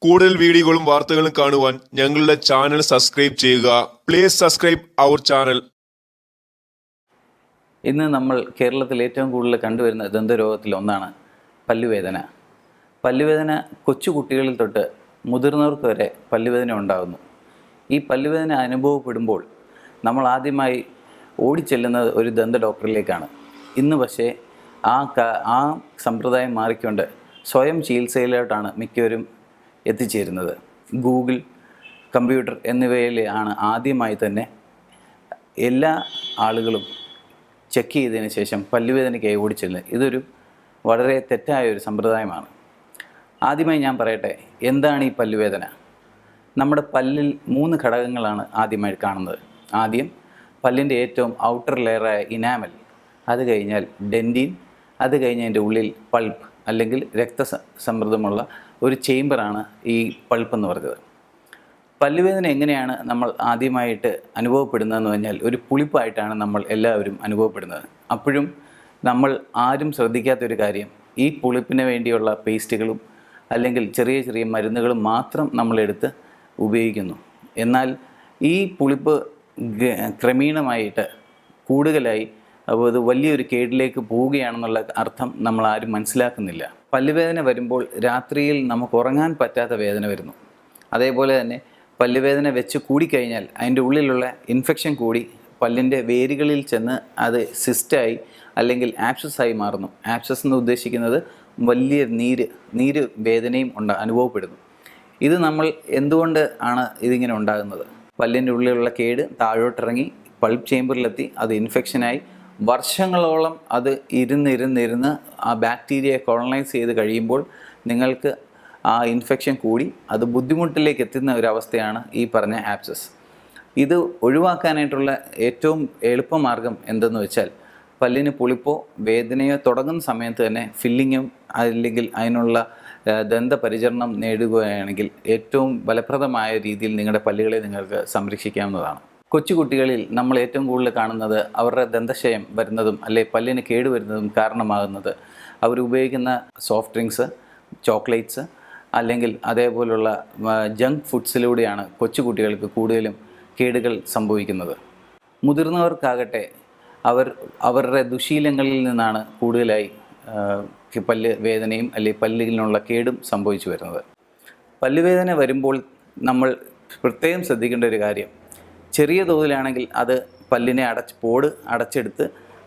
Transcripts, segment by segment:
കൂടുതൽ വീഡിയോകളും വാർത്തകളും കാണുവാൻ ഞങ്ങളുടെ ചാനൽ സബ്സ്ക്രൈബ് ചെയ്യുക. Please subscribe our channel. ഇന്ന് നമ്മൾ കേരളത്തിൽ ഏറ്റവും കൂടുതൽ കണ്ടുവരുന്ന ദന്തരോഗത്തിൽ ഒന്നാണ് പല്ലുവേദന. പല്ലുവേദന കൊച്ചു കുട്ടികളിൽ തൊട്ട് മുതിർന്നവർക്ക് വരെ പല്ലുവേദന ഉണ്ടാകുന്നു. ഈ പല്ലുവേദന അനുഭവപ്പെടുമ്പോൾ നമ്മൾ ആദ്യമായി ഓടിച്ചെല്ലുന്നത് ഒരു ദന്ത ഡോക്ടറിലേക്കാണ്. ഇന്ന് പക്ഷേ ആ സമ്പ്രദായം മാറിക്കൊണ്ട് സ്വയം ചികിത്സയിലോട്ടാണ് മിക്കവരും എത്തിച്ചേരുന്നത്. ഗൂഗിൾ, കമ്പ്യൂട്ടർ എന്നിവയിലാണ് ആദ്യമായി തന്നെ എല്ലാ ആളുകളും ചെക്ക് ചെയ്തതിന് ശേഷം പല്ലുവേദനയ്ക്കായി ഓടിച്ചെല്ലുന്നത്. ഇതൊരു വളരെ തെറ്റായ ഒരു സമ്പ്രദായമാണ്. ആദ്യമായി ഞാൻ പറയട്ടെ, എന്താണ് ഈ പല്ലുവേദന? നമ്മുടെ പല്ലിൽ 3 ഘടകങ്ങളാണ് ആദ്യമായി കാണുന്നത്. ആദ്യം പല്ലിൻ്റെ ഏറ്റവും ഔട്ടർ ലെയറായ ഇനാമൽ, അത് കഴിഞ്ഞാൽ ഡെൻറ്റിൻ, അത് കഴിഞ്ഞതിൻ്റെ ഉള്ളിൽ പൾപ്പ് അല്ലെങ്കിൽ രക്തസമ്മർദ്ദമുള്ള ഒരു ചേംബറാണ് ഈ പൾപ്പ് എന്ന് പറഞ്ഞത്. പല്ലുവേദന എങ്ങനെയാണ് നമ്മൾ ആദ്യമായിട്ട് അനുഭവപ്പെടുന്നതെന്ന് പറഞ്ഞാൽ ഒരു പുളിപ്പായിട്ടാണ് നമ്മൾ എല്ലാവരും അനുഭവപ്പെടുന്നത്. അപ്പോഴും നമ്മൾ ആരും ശ്രദ്ധിക്കാത്തൊരു കാര്യം, ഈ പുളിപ്പിന് വേണ്ടിയുള്ള പേസ്റ്റുകളും അല്ലെങ്കിൽ ചെറിയ ചെറിയ മരുന്നുകളും മാത്രം നമ്മളെടുത്ത് ഉപയോഗിക്കുന്നു. എന്നാൽ ഈ പുളിപ്പ് ക്രമീണമായിട്ട് കൂടുതലായി അപ്പോൾ അത് വലിയൊരു കേടിലേക്ക് പോവുകയാണെന്നുള്ള അർത്ഥം നമ്മൾ ആരും മനസ്സിലാക്കുന്നില്ല. പല്ലുവേദന വരുമ്പോൾ രാത്രിയിൽ നമുക്ക് ഉറങ്ങാൻ പറ്റാത്ത വേദന വരുന്നു. അതേപോലെ തന്നെ പല്ലുവേദന വെച്ച് കൂടിക്കഴിഞ്ഞാൽ അതിൻ്റെ ഉള്ളിലുള്ള ഇൻഫെക്ഷൻ കൂടി പല്ലിൻ്റെ വേരുകളിൽ ചെന്ന് അത് സിസ്റ്റായി അല്ലെങ്കിൽ ആപ്സസായി മാറുന്നു. ആപ്സസ് എന്ന് ഉദ്ദേശിക്കുന്നത് വലിയ നീര് വേദനയും അനുഭവപ്പെടുന്നു. ഇത് നമ്മൾ എന്തുകൊണ്ട് ആണ് ഇതിങ്ങനെ ഉണ്ടാകുന്നത്? പല്ലിൻ്റെ ഉള്ളിലുള്ള കേട് താഴോട്ടിറങ്ങി പൾപ്പ് ചേമ്പറിലെത്തി അത് ഇൻഫെക്ഷനായി വർഷങ്ങളോളം അത് ഇരുന്ന് ആ ബാക്ടീരിയയെ കോളനൈസ് ചെയ്ത് കഴിയുമ്പോൾ നിങ്ങൾക്ക് ആ ഇൻഫെക്ഷൻ കൂടി അത് ബുദ്ധിമുട്ടിലേക്ക് എത്തുന്ന ഒരവസ്ഥയാണ് ഈ പറഞ്ഞ ആപ്സസ്. ഇത് ഒഴിവാക്കാനായിട്ടുള്ള ഏറ്റവും എളുപ്പമാർഗം എന്തെന്ന് വെച്ചാൽ, പല്ലിന് പുളിപ്പോ വേദനയോ തുടങ്ങുന്ന സമയത്ത് തന്നെ ഫില്ലിങ്ങും അല്ലെങ്കിൽ അതിനുള്ള ദന്തപരിചരണം നേടുകയാണെങ്കിൽ ഏറ്റവും ഫലപ്രദമായ രീതിയിൽ നിങ്ങളുടെ പല്ലുകളെ നിങ്ങൾക്ക് സംരക്ഷിക്കാവുന്നതാണ്. കൊച്ചുകുട്ടികളിൽ നമ്മൾ ഏറ്റവും കൂടുതൽ കാണുന്നത് അവരുടെ ദന്തക്ഷയം വരുന്നതും അല്ലെ പല്ലിന് കേടുവരുന്നതും കാരണമാകുന്നത് അവർ ഉപയോഗിക്കുന്ന സോഫ്റ്റ് ഡ്രിങ്ക്സ്, ചോക്ലേറ്റ്സ് അല്ലെങ്കിൽ അതേപോലുള്ള ജങ്ക് ഫുഡ്സിലൂടെയാണ് കൊച്ചുകുട്ടികൾക്ക് കൂടുതലും കേടുകൾ സംഭവിക്കുന്നത്. മുതിർന്നവർക്കാകട്ടെ അവരുടെ ദുശീലങ്ങളിൽ നിന്നാണ് കൂടുതലായി പല്ല് വേദനയും അല്ലെങ്കിൽ പല്ലിനുള്ള കേടും സംഭവിച്ചു വരുന്നത്. പല്ലുവേദന വരുമ്പോൾ നമ്മൾ പ്രത്യേകം ശ്രദ്ധിക്കേണ്ട ഒരു കാര്യം, ചെറിയ തോതിലാണെങ്കിൽ അത് പല്ലിനെ അടച്ചെടുത്ത്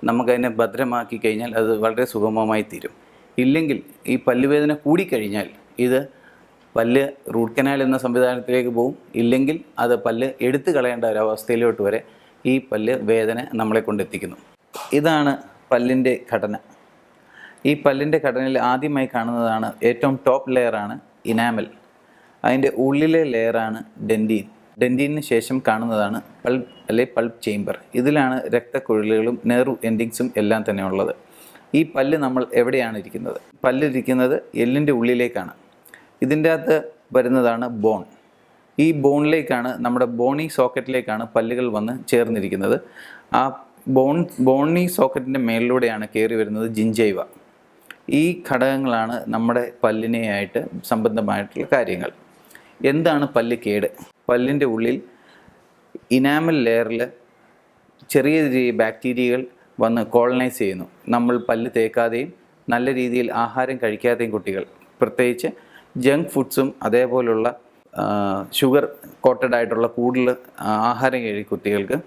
നമുക്കതിനെ ഭദ്രമാക്കി കഴിഞ്ഞാൽ അത് വളരെ സുഗമമായി തീരും. ഇല്ലെങ്കിൽ ഈ പല്ലുവേദന കൂടിക്കഴിഞ്ഞാൽ ഇത് പല്ല് റൂട്ട് കനാൽ എന്ന സംവിധാനത്തിലേക്ക് പോകും. ഇല്ലെങ്കിൽ അത് പല്ല് എടുത്തു കളയേണ്ട ഒരവസ്ഥയിലോട്ട് വരെ ഈ പല്ല് വേദന നമ്മളെ കൊണ്ടെത്തിക്കുന്നു. ഇതാണ് പല്ലിൻ്റെ ഘടന. ഈ പല്ലിൻ്റെ ഘടനയിൽ ആദ്യമായി കാണുന്നതാണ് ഏറ്റവും ടോപ്പ് ലെയറാണ് ഇനാമൽ. അതിൻ്റെ ഉള്ളിലെ ലെയറാണ് ഡെൻറ്റീനിന് ശേഷം കാണുന്നതാണ് പൾപ്പ് ചേംബർ. ഇതിലാണ് രക്തക്കുഴലുകളും നെർവ് എൻഡിങ്സും എല്ലാം തന്നെ ഉള്ളത്. ഈ പല്ല് നമ്മൾ എവിടെയാണ് ഇരിക്കുന്നത്? പല്ലിരിക്കുന്നത് എല്ലിൻ്റെ ഉള്ളിലേക്കാണ്. ഇതിൻ്റെ അകത്ത് വരുന്നതാണ് ബോൺ. ഈ ബോണിലേക്കാണ്, നമ്മുടെ ബോണി സോക്കറ്റിലേക്കാണ് പല്ലുകൾ വന്ന് ചേർന്നിരിക്കുന്നത്. ആ ബോണി സോക്കറ്റിൻ്റെ മേളിലൂടെയാണ് കയറി വരുന്നത് ജിഞ്ചൈവ. ഈ ഘടകങ്ങളാണ് നമ്മുടെ പല്ലിനെയായിട്ട് സംബന്ധമായിട്ടുള്ള കാര്യങ്ങൾ. എന്താണ് പല്ല് കേട്? പല്ലിൻ്റെ ഉള്ളിൽ ഇനാമൽ ലെയറിൽ ചെറിയ ബാക്ടീരിയകൾ വന്ന് കോളനൈസ് ചെയ്യുന്നു. നമ്മൾ പല്ല് തേക്കാതെയും നല്ല രീതിയിൽ ആഹാരം കഴിക്കാതെയും കുട്ടികൾ, പ്രത്യേകിച്ച് ജങ്ക് ഫുഡ്സും അതേപോലുള്ള ഷുഗർ കോട്ടഡ് ആയിട്ടുള്ള കൂടുതൽ ആഹാരം കഴിക്കുന്ന കുട്ടികൾക്ക്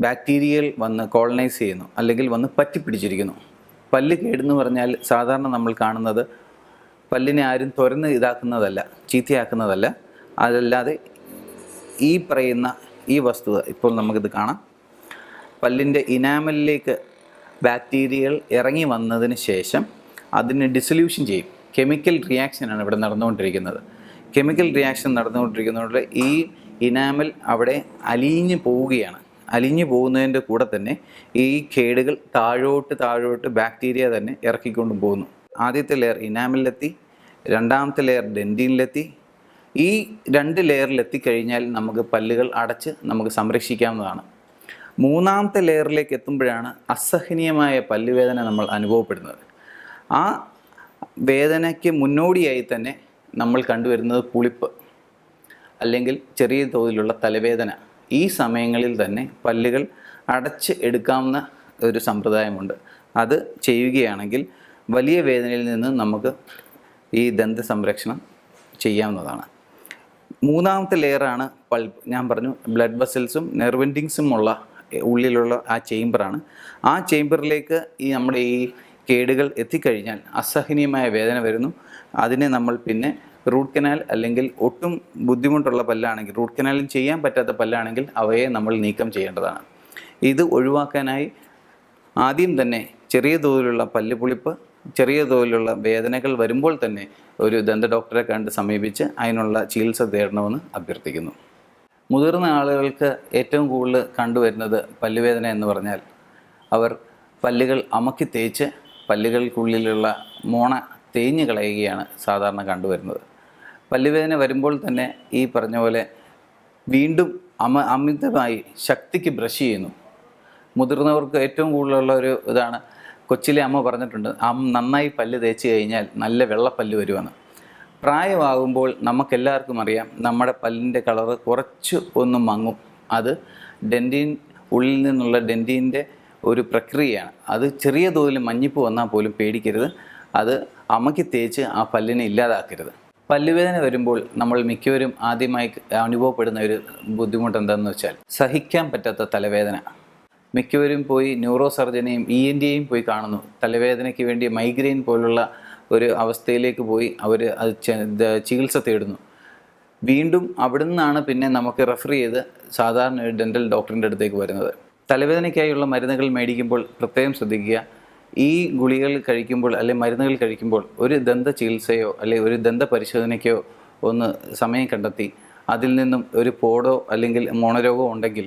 ബാക്ടീരിയകൾ വന്ന് കോളനൈസ് ചെയ്യുന്നു അല്ലെങ്കിൽ വന്ന് പറ്റിപ്പിടിച്ചിരിക്കുന്നു. പല്ല് കേടെന്ന് പറഞ്ഞാൽ സാധാരണ നമ്മൾ കാണുന്നത് പല്ലിനെ ആരും തുറന്ന് ഇതാക്കുന്നതല്ല, ചീത്തയാക്കുന്നതല്ല. അതല്ലാതെ ഈ പറയുന്ന ഈ വസ്തുത ഇപ്പോൾ നമുക്കിത് കാണാം. പല്ലിൻ്റെ ഇനാമലിലേക്ക് ബാക്ടീരിയകൾ ഇറങ്ങി വന്നതിന് ശേഷം അതിനെ ഡിസൊല്യൂഷൻ ചെയ്യും. കെമിക്കൽ റിയാക്ഷനാണ് ഇവിടെ നടന്നുകൊണ്ടിരിക്കുന്നത്. കെമിക്കൽ റിയാക്ഷൻ നടന്നുകൊണ്ടിരിക്കുന്നതുകൊണ്ട് ഈ ഇനാമൽ അവിടെ അലിഞ്ഞു പോവുകയാണ്. അലിഞ്ഞു പോകുന്നതിൻ്റെ കൂടെ തന്നെ ഈ കേടുകൾ താഴോട്ട് ബാക്ടീരിയ തന്നെ ഇറക്കിക്കൊണ്ട് പോകുന്നു. ആദ്യത്തെ ലെയർ ഇനാമലിലെത്തി, രണ്ടാമത്തെ ലെയർ ഡെൻറ്റീനിലെത്തി. ഈ 2 ലെയറിലെത്തിക്കഴിഞ്ഞാൽ നമുക്ക് പല്ലുകൾ അടച്ച് നമുക്ക് സംരക്ഷിക്കാവുന്നതാണ്. മൂന്നാമത്തെ ലെയറിലേക്ക് എത്തുമ്പോഴാണ് അസഹനീയമായ പല്ലുവേദന നമ്മൾ അനുഭവപ്പെടുന്നത്. ആ വേദനയ്ക്ക് മുന്നോടിയായി തന്നെ നമ്മൾ കണ്ടുവരുന്നത് പുളിപ്പ്. അല്ലെങ്കിൽ ചെറിയ തോതിലുള്ള തലവേദന, ഈ സമയങ്ങളിൽ തന്നെ പല്ലുകൾ അടച്ച് എടുക്കാവുന്ന ഒരു സമ്പ്രദായമുണ്ട്. അത് ചെയ്യുകയാണെങ്കിൽ വലിയ വേദനയിൽ നിന്ന് നമുക്ക് ഈ ദന്ത സംരക്ഷണം ചെയ്യാവുന്നതാണ്. മൂന്നാമത്തെ ലെയറാണ് പൾപ്പ്. ഞാൻ പറഞ്ഞു ബ്ലഡ് വെസൽസും നെർവ് എൻഡിങ്സും ഉള്ള ഉള്ളിലുള്ള ആ ചേംബറാണ്. ആ ചേംബറിലേക്ക് നമ്മുടെ ഈ കേടുകൾ എത്തിക്കഴിഞ്ഞാൽ അസഹനീയമായ വേദന വരുന്നു. അതിനെ നമ്മൾ പിന്നെ റൂട്ട് കനാൽ അല്ലെങ്കിൽ ഒട്ടും ബുദ്ധിമുട്ടുള്ള പല്ലാണെങ്കിൽ, റൂട്ട് കനാലും ചെയ്യാൻ പറ്റാത്ത പല്ലാണെങ്കിൽ അവയെ നമ്മൾ നീക്കം ചെയ്യേണ്ടതാണ്. ഇത് ഒഴിവാക്കാനായി ആദ്യം തന്നെ ചെറിയ തോതിലുള്ള പല്ലുപുളിപ്പ്, ചെറിയ തോതിലുള്ള വേദനകൾ വരുമ്പോൾ തന്നെ ഒരു ദന്ത ഡോക്ടറെ കണ്ട് സമീപിച്ച് അതിനുള്ള ചികിത്സ തേടണമെന്ന് അഭ്യർത്ഥിക്കുന്നു. മുതിർന്ന ആളുകൾക്ക് ഏറ്റവും കൂടുതൽ കണ്ടുവരുന്നത് പല്ലുവേദന എന്ന് പറഞ്ഞാൽ അവർ പല്ലുകൾ അമക്കി തേച്ച് പല്ലുകൾക്കുള്ളിലുള്ള മോണ തേഞ്ഞ് കളയുകയാണ് സാധാരണ കണ്ടുവരുന്നത്. പല്ലുവേദന വരുമ്പോൾ തന്നെ ഈ പറഞ്ഞ പോലെ വീണ്ടും അമിതമായി ശക്തിക്ക് ബ്രഷ് ചെയ്യുന്നു. മുതിർന്നവർക്ക് ഏറ്റവും കൂടുതലുള്ള ഒരു ഇതാണ്, കൊച്ചിലെ അമ്മ പറഞ്ഞിട്ടുണ്ട്, നന്നായി പല്ല് തേച്ച് കഴിഞ്ഞാൽ നല്ല വെള്ളപ്പല്ല് വരുമെന്ന്. പ്രായമാകുമ്പോൾ നമുക്കെല്ലാവർക്കും അറിയാം നമ്മുടെ പല്ലിൻ്റെ കളറ് കുറച്ച് ഒന്ന് മങ്ങും. അത് ഉള്ളിൽ നിന്നുള്ള ഡെൻറ്റീൻ്റെ ഒരു പ്രക്രിയയാണ്. അത് ചെറിയ തോതിൽ മഞ്ഞിപ്പ് വന്നാൽ പോലും പേടിക്കരുത്. അത് അമക്കി തേച്ച് ആ പല്ലിനെ ഇല്ലാതാക്കരുത്. പല്ലുവേദന വരുമ്പോൾ നമ്മൾ മിക്കവരും ആദ്യമായി അനുഭവപ്പെടുന്ന ഒരു ബുദ്ധിമുട്ട് എന്താണെന്ന് വെച്ചാൽ സഹിക്കാൻ പറ്റാത്ത തലവേദന. മിക്കവരും പോയി ന്യൂറോ സർജനെയും ENTയെയും പോയി കാണുന്നു. തലവേദനയ്ക്ക് വേണ്ടി മൈഗ്രെയിൻ പോലുള്ള ഒരു അവസ്ഥയിലേക്ക് പോയി അവർ അത് ചികിത്സ തേടുന്നു. വീണ്ടും അവിടെ നിന്നാണ് പിന്നെ നമുക്ക് റെഫർ ചെയ്ത് സാധാരണ ഒരു ഡെൻ്റൽ ഡോക്ടറിൻ്റെ അടുത്തേക്ക് വരുന്നത്. തലവേദനയ്ക്കായുള്ള മരുന്നുകൾ മേടിക്കുമ്പോൾ പ്രത്യേകം ശ്രദ്ധിക്കുക. ഈ ഗുളികകൾ കഴിക്കുമ്പോൾ അല്ലെങ്കിൽ മരുന്നുകൾ കഴിക്കുമ്പോൾ ഒരു ദന്ത ചികിത്സയോ അല്ലെങ്കിൽ ഒരു ദന്ത പരിശോധനയ്ക്കോ ഒന്ന് സമയം കണ്ടെത്തി അതിൽ നിന്നും ഒരു പോടോ അല്ലെങ്കിൽ മോണരോഗമോ ഉണ്ടെങ്കിൽ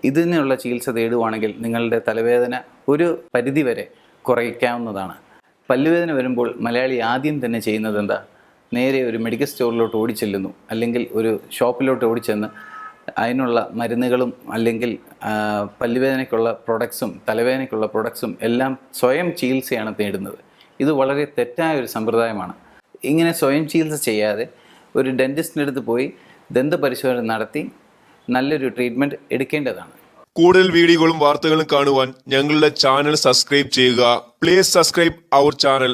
ഇതിനുള്ള ചികിത്സ തേടുവാണെങ്കിൽ നിങ്ങളുടെ തലവേദന ഒരു പരിധിവരെ കുറയ്ക്കാവുന്നതാണ്. പല്ലുവേദന വരുമ്പോൾ മലയാളി ആദ്യം തന്നെ ചെയ്യുന്നത് എന്താ? നേരെ ഒരു മെഡിക്കൽ സ്റ്റോറിലോട്ട് ഓടിച്ചെല്ലുന്നു, അല്ലെങ്കിൽ ഒരു ഷോപ്പിലോട്ട് ഓടിച്ചെന്ന് അതിനുള്ള മരുന്നുകളും അല്ലെങ്കിൽ പല്ലുവേദനയ്ക്കുള്ള പ്രൊഡക്ട്സും തലവേദനയ്ക്കുള്ള പ്രൊഡക്ട്സും എല്ലാം സ്വയം ചികിത്സയാണ് തേടുന്നത്. ഇത് വളരെ തെറ്റായ ഒരു സമ്പ്രദായമാണ്. ഇങ്ങനെ സ്വയം ചികിത്സ ചെയ്യാതെ ഒരു ഡെൻറ്റിസ്റ്റിൻ്റെ അടുത്ത് പോയി ദന്തപരിശോധന നടത്തി നല്ലൊരു ട്രീറ്റ്മെൻറ്റ് എടുക്കേണ്ടതാണ്. കൂടുതൽ വീഡിയോകളും വാർത്തകളും കാണുവാൻ ഞങ്ങളുടെ ചാനൽ സബ്സ്ക്രൈബ് ചെയ്യുക. Please subscribe our channel.